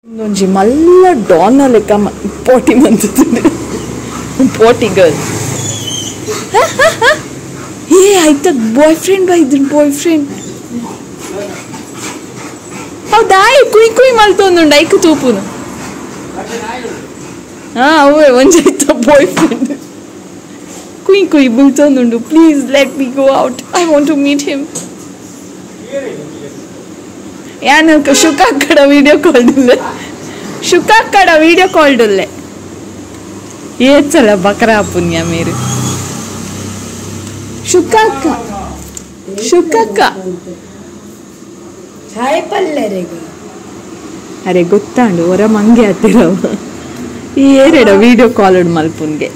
ಒಂಜಿ ಮಲ್ಲ ಡಾನ್ ಲೆಕ್ಕ ಇಂಪಾರ್ಟಿ ಮಂತುಂಡು ಇಂಪಾರ್ಟಿ ಗರ್ಲ್ ಏ ಆಯ್ತ ಬಾಯ್ ಫ್ರೆಂಡ್ ಬಾಯ್ ಫ್ರೆಂಡ್ ಹೌದಾ ಕುಯ್ ಕುಯ್ ಮಲ್ತೊಂದುಂಡು ಐಕ್ ತೂಪುನು ಅವೇ ಒಂಜಾಯ್ತ ಬಾಯ್ ಫ್ರೆಂಡ್ ಕುಯ್ ಕುಯ್ ಬುಲ್ತೊಂದುಂಡು please let me go out I want to meet him ಯಾನು ಶುಕಾಕ್ಕಡ వీడియో కాల్ డుల్లే ఏ చల బకరా పుణ్య మీరు ಶುಕಾಕ್ಕ ಚಾಯ್ ಪಲ್ಲೆರೆಗೆ ಅರೆ ಗೊತ್ತಾಂಡು ಹೊರ ಮಂಗೆ ಹತ್ತಿರವ ಈ ಏರೆಡ ವಿಡಿಯೋ ಕಾಲ್ ಮಲ್ಪುನ್ಗೆ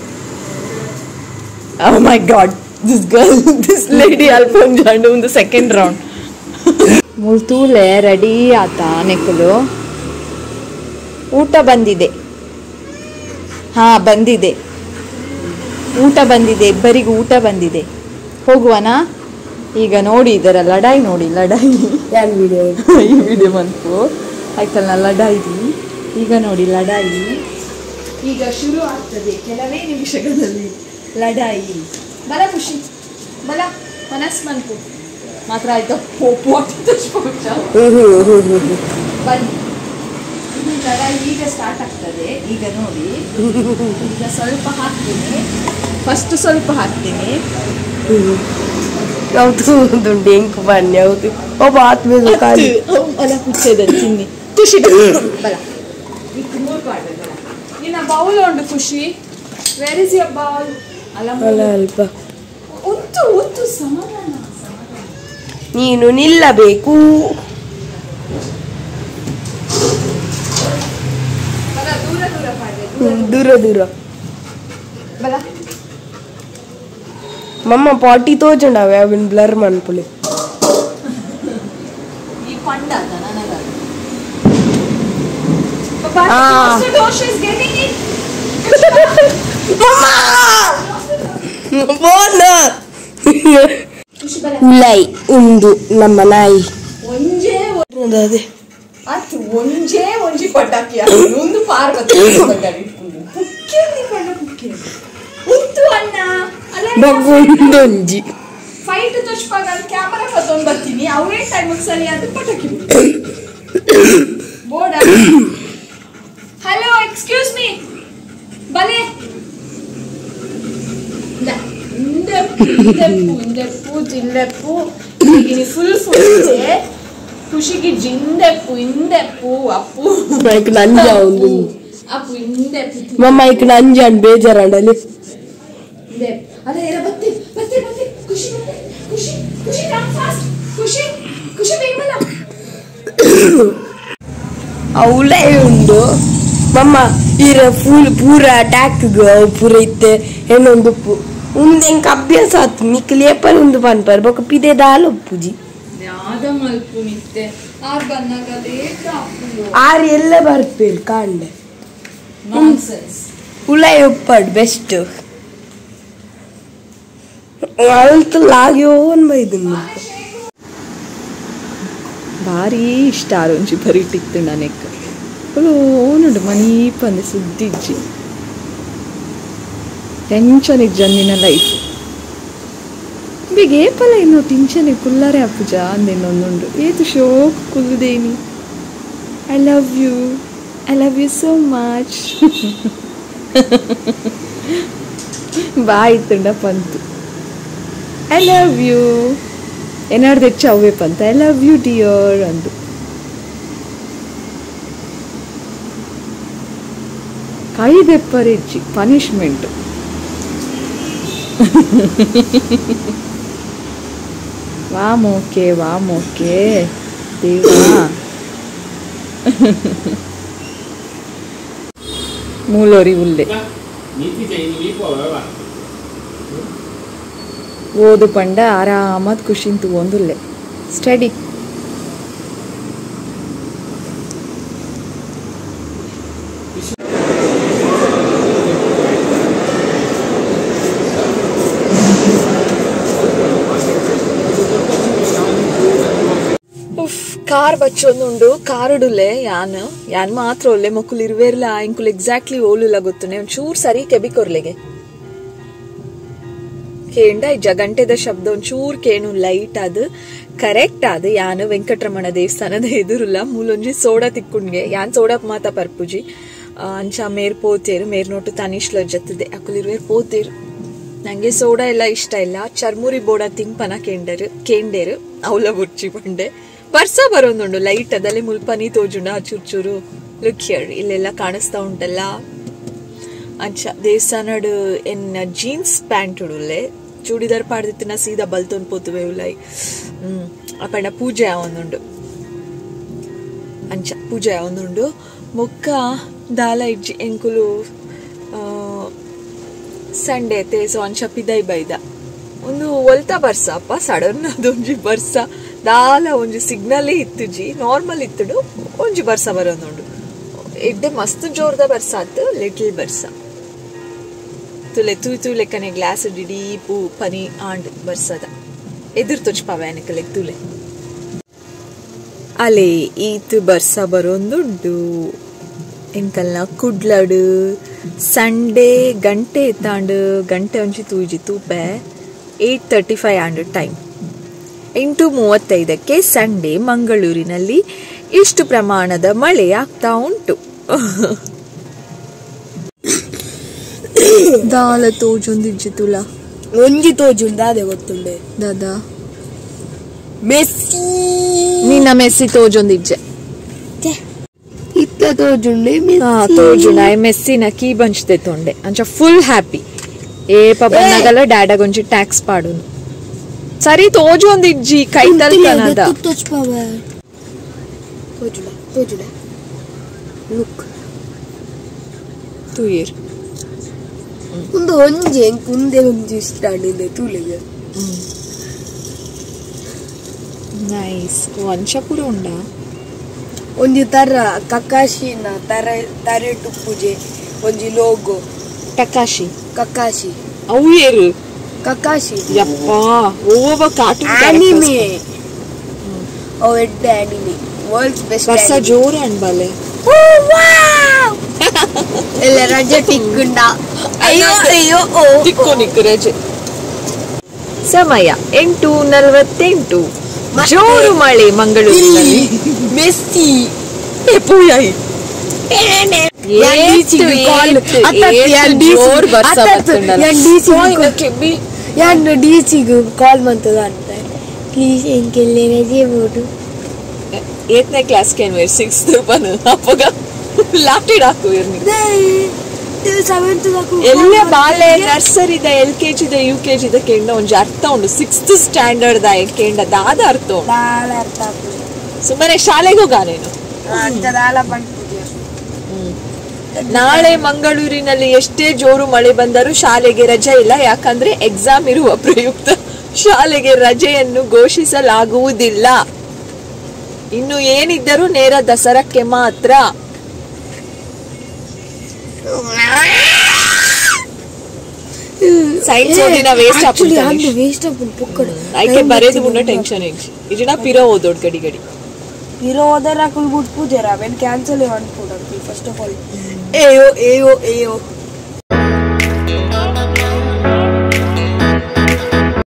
oh my god this lady ಅಲ್ಪೊಂಜಾಂಡು ಒಂದು ಸೆಕೆಂಡ್ ರೌಂಡ್ ಮುಲ್ತೂಲೆ ರೆಡಿ ಆತ ನೆಕ್ಕಲು ಊಟ ಬಂದಿದೆ ಬಂದಿದೆ ಊಟ ಬಂದಿದೆ ಇಬ್ಬರಿಗೂ ಊಟ ಬಂದಿದೆ ಹೋಗುವನಾ ಈಗ ನೋಡಿ ಇದರ ಲಡಾಯಿ ನೋಡಿ ಲಡಾಯಿ ಈ ವಿಡಿಯೋ ಬಂತು ಆಯ್ತಲ್ಲ ಲಡಾಯಿ ಈಗ ನೋಡಿ ಲಡಾಯಿ ಈಗ ಶುರು ಆಗ್ತದೆ ಕೆಲವೇ ನಿಮಿಷಗಳಲ್ಲಿ ಲಡಾಯಿ ಬಲ ಖುಷಿ ಬಲ ಮನಸ್ ಬಂತು ಮಾತ್ರ ಆಯ್ತು ಬನ್ನಿ ಇದು ಲಡಾಯಿ ಈಗ ಸ್ಟಾರ್ಟ್ ಆಗ್ತದೆ ಈಗ ನೋಡಿ ಈಗ ಸ್ವಲ್ಪ ಹಾಕ್ತೀನಿ ಫಸ್ಟ್ ಸ್ವಲ್ಪ ಹಾಕ್ತೀನಿ ಯಾವುದು ಎಂಕು ಬನ್ನಿ ಹೌದು ಒಬ್ಬ ಆತ್ಮೀಯ ಅಲ್ಲ ಕುಚ್ಚದ ತಿನ್ನಿ ಖುಷಿ ಬಲ ನಿನ್ನ ಬೌಲ್ ಉಂಟು ಖುಷಿ ವೇರ್ ಇಸ್ ಯುವರ್ ಬೌಲ್ ಅಲ್ಲ ಅಲ್ಪ ಉತ್ತು ಉತ್ತು ಸಮಾಧಾನ ನೀನು ನಿಲ್ಲಬೇಕು ದೂರ ದೂರ ಬಲ ಮಮ್ಮ ಪಾಟಿ ತೋಜಂಡಾವೆ ಅವನ್ ಬ್ಲರ್ ಮನ್ಪುಲಿ ಈ ಪಂಡ ನನಗ ಉಲೈ ಉಂದು ನಮ್ಮ ನಾಯಿ ಒಂಜೇ ಅದೇ ಅತ್ತು ಒಂಜೇ ಒಂಜಿ ಪಟಾಕಿ ಒಂದು ಪಾರ್ವತಿ ಉತ್ತು ಅಣ್ಣ ಬಗ್ಗೊಂದೊಂಜಿ ಫೈಟ್ ತುಷ್ಪಾಗ ಕ್ಯಾಮರಾ ಕತ್ತೊಂದು ಬರ್ತೀನಿ ಅವರೇ ಟೈಮಿಗೆ ಸರಿಯಾದ ಪಟಾಕಿ ಬೋರ್ಡ ಹಲೋ ಎಕ್ಸ್ಕ್ಯೂಸ್ ಮೀ ಬಲೆ ಇಂದೆಪ್ಪು ಜಿಲ್ಲೆಪ್ಪು ಹೀಗೆ ಫುಲ್ ಖುಷಿಗೆ ಜಿಂದೆಪ್ಪು ಇಂದೆಪ್ಪು ಅಪ್ಪು ನಂಜ ಒಂದು ಅಪ್ಪು ಇಂದೆಪ್ಪು ಮಮ್ಮ ಈಗ ನಂಜ ಬೇಜಾರಂಡಲ್ಲಿ ಅದೇ ಬತ್ತಿ ಬತ್ತಿ ಬತ್ತಿ ಖುಷಿ ಖುಷಿ ಖುಷಿ ಕಮ್ ಫಾಸ್ಟ್ ಖುಷಿ ಖುಷಿ ಬೇಗಲ್ಲ ಅವಳೇ ಉಂಡು ಮಮ್ಮ ಈರ ಫುಲ್ ಪೂರ ಟ್ಯಾಕ್ ಪೂರ ಇತ್ತೆ ಏನೊಂದು ಉಂದು ಎಂಕ ಅಭ್ಯಾಸ ಆತು ನಿಕ್ ಲೇಪರ್ ಉಂದು ಪನ್ಪರ್ ಬೊಕ ಪಿದೆ ದಾಲ್ ಒಪ್ಪುಜಿ ಯಾದ ಮಲ್ಪು ನಿತ್ತೆ ಆರ್ ಬನ್ನಾಗ ಲೇಟ್ ಅಪ್ಪು ಆರ್ ಎಲ್ಲ ಬರ್ಪೇರು ಕಾಂಡೆ ನಾನ್ಸೆನ್ಸ್ ಉಳೈ ಒಪ್ಪಡ್ ಬೆಸ್ಟ್ ಅಳ್ತು ಲಾಗ್ಯೋ ಅನ್ಬೈದು ಭಾರಿ ಇಷ್ಟ ಆರೊಂಜಿ ಬರೀಟಿತ್ತು ನನಗೆ ಓನುಂಡು ಮನೀಪಂದೆ ಸುದ್ದಿಜ್ಜಿ ಟೆನ್ಷನ್ ಇಜ್ಜಂದಿನ ಲೈಫ್ ಬೀಗ ಏಪಲ ಇನ್ನು ಟೆನ್ಷನ್ ಕುಲ್ಲರೆ ಅಪ್ಪುಜ ಅಂದೇನೊಂದುಂಡು ಏತು ಶೋಕ್ ಕುಲ್ಲುದೇನಿ I love you so much ಬಾಯ್ತುಂಡ ಪಂತು ಐ ಲವ್ ಯು ಏನಾಡ್ದು ಹೆಚ್ಚು ಅವೇ ಪಂತ ಐ ಲವ್ ಯು ಡಿಯರ್ ಅಂದು ಕೈ ದೆಪ್ಪರೆಜ್ಜಿ ಪನಿಷ್ಮೆಂಟ್ ವಾಮೋಕೆ ದೇವಾ ಮೂಲೋರಿ ಉಲ್ಲೆ ಓದು ಪಂಡ ಆರಾಮದ್ ಖುಷಿಂತು ಒಂದುಲ್ಲೆ ಸ್ಟಡಿ ಕಾರ್ ಬಚ್ಚೊಂದುಂಡು ಕಾರುಡುಲೆ ಯಾನ್ ಮಾತ್ರ ಒಲ್ಲೆ ಮಕ್ಕಳು ಇರುವೆರ್ಲ ಇಂಕುಲು ಎಕ್ಸಾಕ್ಟ್ಲಿ ಓಲುಲ ಗೊತ್ತುನೆ ಒಂಚೂರು ಸರಿ ಕೆಬಿಕೊರ್ಲೆಗೆ ಕೇಂಡ ಇಜ್ಜ ಗಂಟೆದ ಶಬ್ದ ಒಂಚೂರು ಕೇನು ಲೈಟ್ ಅದು ಕರೆಕ್ಟ್ ಅದು ಯಾನು ವೆಂಕಟರಮಣ ದೇವಸ್ಥಾನದ ಎದುರುಲ್ಲ ಮೂಲೊಂಜಿ ಸೋಡಾ ತಿಕ್ಕುಂಡ್ಗೆ ಯಾನ್ ಸೋಡಾ ಮಾತ ಪರ್ಪುಜಿ ಅಂಚ ಮೇರ್ ಪೋತೇರು ಮೇರ್ ನೋಟು ತನಿಷ್ಲ ಜತ್ತದೆ ಅಕುಲಿರುವೇರು ಪೋತೇರು ನಂಗೆ ಸೋಡಾ ಎಲ್ಲ ಇಷ್ಟ ಇಲ್ಲ ಚರ್ಮುರಿ ಬೋಡ ತಿಂಪನ ಕೇಂಡೇರು ಅವಲ ಬುರ್ಚಿ ಬಂಡೆ ಬರ್ಸ ಬರೋಂದುಂಡು ಲೈಟ್ ಅದಲ್ಲಿ ಮುಲ್ಪನಿ ತೋಜುಂಡ ಚೂರು ಲುಕ್ ಹೇಳಿ ಇಲ್ಲೆಲ್ಲ ಕಾಣಿಸ್ತಾ ಉಂಟಲ್ಲ ಅಂಚ ದೇವಸ್ಥಾನಡು ಎನ್ ಜೀನ್ಸ್ ಪ್ಯಾಂಟ್ ಉಡುಲ್ಲೆ ಚೂಡಿದಾರ್ ಪಾಡ್ದಿತ್ತಿನ ಸೀದಾ ಬಲ್ತೊಂದು ಪೋತುವೆ ಉಲೈ ಅಪ್ಪಣ್ಣ ಪೂಜೆ ಆವೊಂದುಂಡು ಅಂಚ ಪೂಜೆ ಆವೊಂದುಂಡು ಮೊಕ್ಕ ದಾಲ ಇಜ್ಜಿ ಎಂಕುಲು ಸಂಡೆ ತೇಸು ಅಂಚ ಪಿದೈ ಬೈದ ಒಂದು ಒಲ್ತಾ ಬರ್ಸ ಅಪ್ಪ ಸಡನ್ ಅದೊಂಜಿ ಬರ್ಸ ದಾಲ ಒಂಜಿ ಸಿಗ್ನಲ್ ಇತ್ತುಜಿ ನಾರ್ಮಲ್ ಇತ್ತುಡು ಒಂಜಿ ಬರ್ಸ ಬರೋಂದುಂಡು ಎಡ್ಡೆ ಮಸ್ತ್ ಜೋರ್ದ ಬರ್ಸ ಆತು ಲಿಟಲ್ ಬರ್ಸ ತುಲೆ ತೂ ಲೆಕ್ಕನೆ ಗ್ಲಾಸ್ ಡಿಡಿ ಪೂ ಪನಿ ಆಂಡ್ ಬರ್ಸದ ಎದುರು ತೊಚ್ಪಾವೆ ತುಲೆ ಅಲೆ ಈತು ಬರ್ಸ ಬರೋಂದುಂಡು ಎಂಕಲ್ನ ಕುಡ್ಲಡು ಸಂಡೇ ಗಂಟೆ ಎತ್ತಾಂಡು ಗಂಟೆ ಒಂಚಿ ತೂಜಿ ತೂಪೆ 8:35 ಆಂಡ್ ಟೈಮ್ 8:35ಕ್ಕೆ ಸಂಡೇ ಮಂಗಳೂರಿನಲ್ಲಿ ಇಷ್ಟು ಪ್ರಮಾಣದ ಮಳೆ ಆಗ್ತಾ ಉಂಟು. ದಾಲ ತೋಜೊಂದಿಜ್ಜಿತುಲ ಒಂಜಿ ತೋಜುಂಡ ಅದೇ ಗೊತ್ತುಂಡೆ ದಾದಾ ಮೆಸ್ಸಿ ನಿನ್ನ ಮೆಸ್ಸಿ ತೋಜೊಂದಿಜ್ಜೆ ಇತ್ತ ತೋಜುಂಡೆ ತೋಜುಂಡ ಮೆಸ್ಸಿನ ಕೀ ಬಂಚ್ತೆ ತೊಂಡೆ ಅಂಚ ಫುಲ್ ಹ್ಯಾಪಿ ಏ ಪಬ್ಬನಗಲ ಡ್ಯಾಡಗೊಂಜಿ ಟ್ಯಾಕ್ಸ್ ಪಾಡುನು ಸರಿ ತೋಜೊಂದಿಜ್ಜಿ ಕೈ ತಲ್ಕನದ ತೋಜ್ಪಾವೆ ತೋಜುಡ ಲುಕ್ ತೂಯಿರ್ ಒಂದು ಒಂಜಿ ಕುಂದೆ ಒಂಜಿ ಇಷ್ಟ ಆಡಿದೆ ತೂಲೆಗೆ ನೈಸ್ ವಂಶ ಪೂರ ಉಂಡ ಒಂಜಿ ತರ ಕಕಾಶಿನ ತಾರೆ ಟುಪ್ಪುಜೆ ಒಂಜಿ ಲೋಗೋ ಕಕಾಶಿ ಅವು ಏರು ಕಕಾಶಿ ಯಪ್ಪ ಓವ ಕಾರ್ಟೂನ್ ಆನಿಮೆ ಓ ಎಡ್ಡ ಆನಿಮೆ ವರ್ಲ್ಡ್ಸ್ ಬೆಸ್ಟ್ ಬರ್ಸ ಜೋರ ಅನ್ಬಲೆ ಎಲ್ಲ ರಜೆ ಟಿಕ್ಕುಂಡ ಅಯ್ಯೋ ತಿಕ್ಕು ನಿಕ್ಕು ರಜೆ ಸಮಯ 8:48 ಜೋರು ಮಳೆ ಮಂಗಳೂರಿನಲ್ಲಿ ಮೆಸ್ಸಿ ಪೂಯಾಯಿ ಡಿಸಿಗೂ ಕಾಲ್ ಬಂತದ ಅಂತ ಪ್ಲೀಸ್ ಎಂಕೆಲ್ಲೇ ರಜೆ ಬೋಡು 8ನೇ ಕ್ಲಾಸ್ಗೆ ಏನ್ವೇರ್ 6th ಬನ್ನು ಅಪ್ಪಗ ಲಾಫ್ಟಿಡ್ ಹಾಕು ಇರ್ನಿ ಎಲ್ಲ ಬಾಲೆ ನರ್ಸರಿದ LKG UKG ಕೇಂಡ ಒಂಜಿ ಅರ್ಥ ಉಂಡು 6th ಸ್ಟ್ಯಾಂಡರ್ಡ್ ಕೇಂಡ ದಾದ ಅರ್ಥ ಉಂಡು ಸುಮ್ಮನೆ ಶಾಲೆಗೆ ಹೋಗಾನೇನು ನಾಳೆ ಮಂಗಳೂರಿನಲ್ಲಿ ಎಷ್ಟೇ ಜೋರು ಮಳೆ ಬಂದರೂ ಶಾಲೆಗೆ ರಜೆ ಇಲ್ಲ ಯಾಕಂದ್ರೆ ಎಕ್ಸಾಮ್ ಇರುವ ಪ್ರಯುಕ್ತ ಶಾಲೆಗೆ ರಜೆಯನ್ನು ಘೋಷಿಸಲಾಗುವುದಿಲ್ಲ ಇನ್ನು ಏನಿದ್ದರೂ ನೇರ ದಸರಾಕ್ಕೆ ಮಾತ್ರ ಸೈನ್ಸ್ ಓದಿನ ವೇಸ್ಟ್ ಆಪುಂಡು ಐಕೆ ಬರೆದು ಮುನ್ನ ಟೆನ್ಷನ್ ಇಜಿನ ಪಿರೋ ಓದೋಡ್ ಗಡಿ ಪಿರೋ ಓದರ ಕುಲ್ ಬುಟ್ ಪೂಜೆರ ವೆನ್ ಕ್ಯಾನ್ಸಲ್ ಅನ್ಪುಡ ಫಸ್ಟ್ ಆಫ್ ಆಲ್ ಏಯೋ